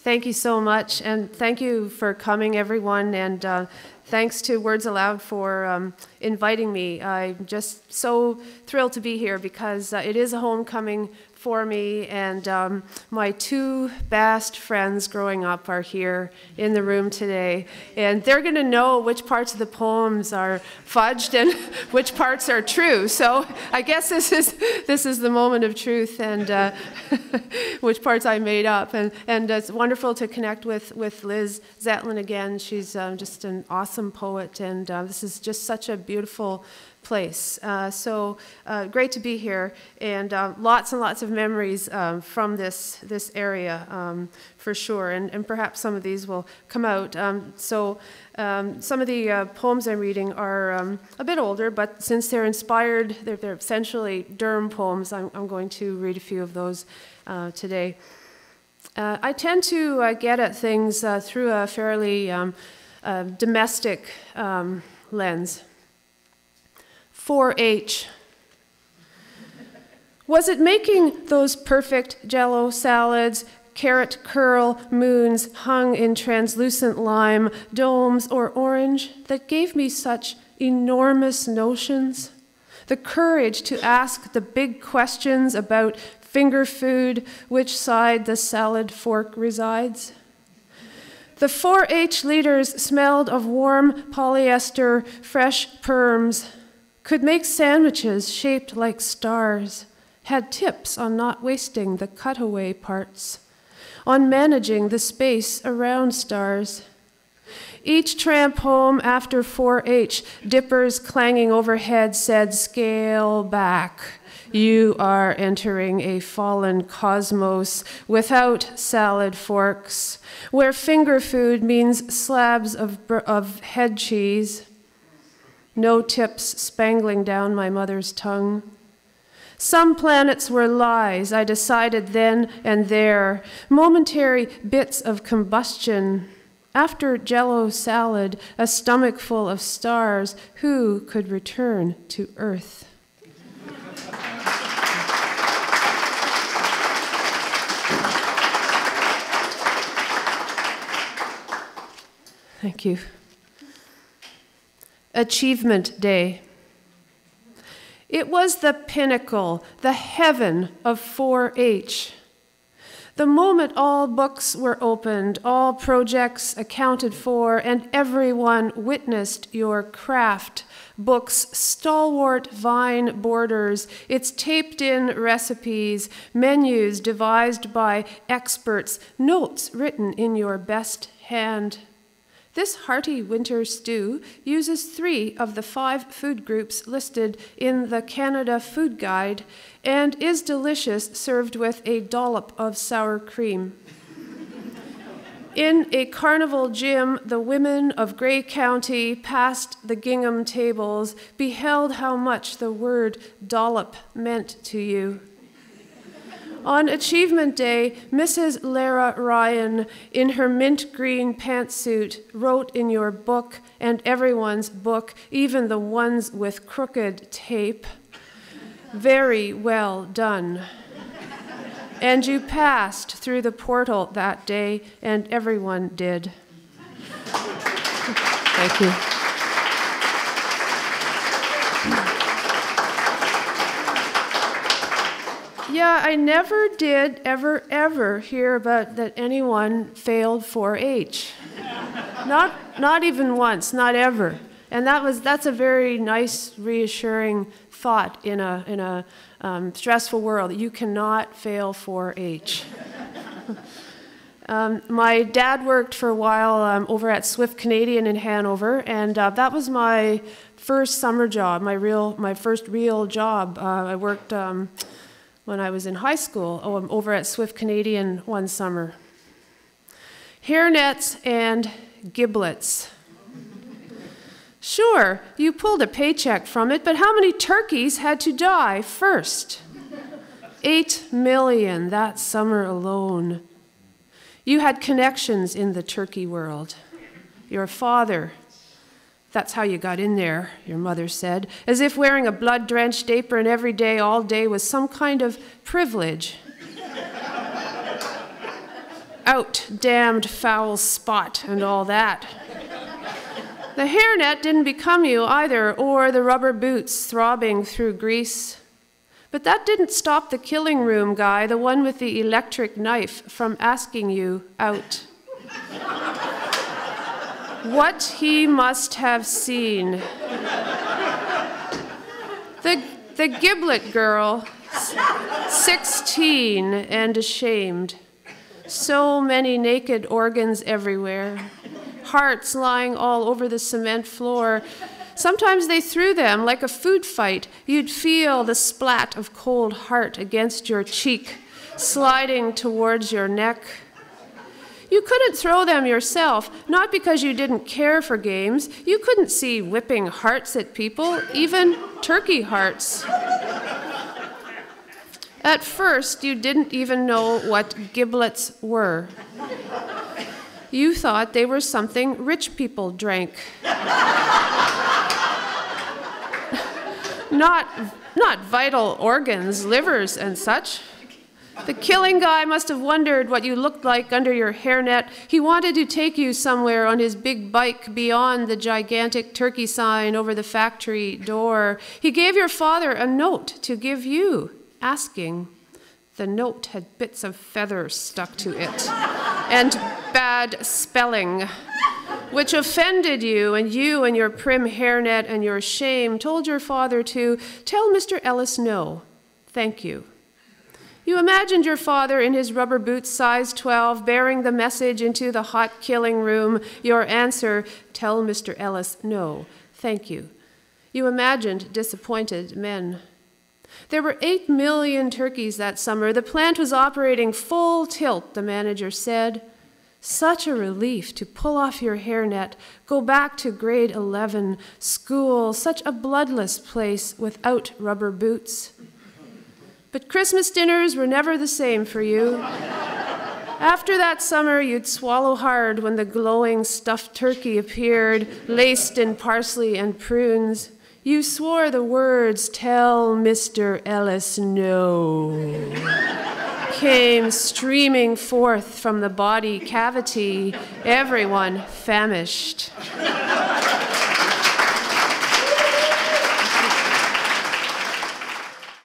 Thank you so much, and thank you for coming, everyone, and thanks to Words Aloud for inviting me. I'm just so thrilled to be here because it is a homecoming for me, and my two best friends growing up are here in the room today, and they're going to know which parts of the poems are fudged and which parts are true. So I guess this is the moment of truth, and which parts I made up. And it's wonderful to connect with Liz Zetlin again. She's just an awesome poet, and this is just such a beautiful place. So great to be here, and lots and lots of memories from this area for sure, and perhaps some of these will come out. Some of the poems I'm reading are a bit older, but since they're inspired, they're essentially Durham poems, I'm going to read a few of those today. I tend to get at things through a fairly domestic lens. 4-H. Was it making those perfect Jell-O salads, carrot curl moons hung in translucent lime, domes or orange, that gave me such enormous notions? The courage to ask the big questions about finger food, which side the salad fork resides? The 4-H leaders smelled of warm polyester, fresh perms, could make sandwiches shaped like stars, had tips on not wasting the cutaway parts, on managing the space around stars. Each tramp home after 4-H, dippers clanging overhead said, "Scale back. You are entering a fallen cosmos without salad forks, where finger food means slabs of head cheese." No tips spangling down my mother's tongue. Some planets were lies, I decided then and there, momentary bits of combustion. After Jell-O salad, a stomach full of stars, who could return to Earth? Thank you. Achievement Day. It was the pinnacle, the heaven of 4-H. The moment all books were opened, all projects accounted for, and everyone witnessed your craft, books' stalwart vine borders, its taped-in recipes, menus devised by experts, notes written in your best hand. This hearty winter stew uses 3 of the 5 food groups listed in the Canada Food Guide and is delicious served with a dollop of sour cream. In a carnival gym, the women of Grey County, past the gingham tables, beheld how much the word dollop meant to you. On Achievement Day, Mrs. Lara Ryan, in her mint green pantsuit, wrote in your book, and everyone's book, even the ones with crooked tape, "Very well done." And you passed through the portal that day, and everyone did. Thank you. Yeah, I never did ever hear about that anyone failed 4-H. Not even once, not ever. And that's a very nice, reassuring thought in a stressful world. You cannot fail 4-H. My dad worked for a while over at Swift Canadian in Hanover, and that was my first summer job, my first real job. I worked when I was in high school over at Swift Canadian one summer. Hairnets and giblets. Sure, you pulled a paycheck from it, but how many turkeys had to die first? 8 million that summer alone. You had connections in the turkey world. Your father, that's how you got in there, your mother said, as if wearing a blood-drenched apron every day, all day, was some kind of privilege. out, damned foul spot, and all that. The hairnet didn't become you either, or the rubber boots throbbing through grease. But that didn't stop the killing room guy, the one with the electric knife, from asking you out. What he must have seen. The giblet girl, 16 and ashamed. So many naked organs everywhere. Hearts lying all over the cement floor. Sometimes they threw them like a food fight. You'd feel the splat of cold heart against your cheek, sliding towards your neck. You couldn't throw them yourself, not because you didn't care for games. You couldn't see whipping hearts at people, even turkey hearts. At first, you didn't even know what giblets were. You thought they were something rich people drank. Not vital organs, livers and such. The killing guy must have wondered what you looked like under your hairnet. He wanted to take you somewhere on his big bike beyond the gigantic turkey sign over the factory door. He gave your father a note to give you, asking. The note had bits of feather stuck to it and bad spelling, which offended you and your prim hairnet and your shame told your father to tell Mr. Ellis no, thank you. You imagined your father in his rubber boots size 12 bearing the message into the hot killing room, your answer, tell Mr. Ellis no, thank you. You imagined disappointed men. There were 8 million turkeys that summer. The plant was operating full tilt, the manager said. Such a relief to pull off your hairnet, go back to grade 11, school, such a bloodless place without rubber boots. But Christmas dinners were never the same for you. After that summer, you'd swallow hard when the glowing stuffed turkey appeared, laced in parsley and prunes. You swore the words, tell Mr. Ellis no, came streaming forth from the body cavity, everyone famished.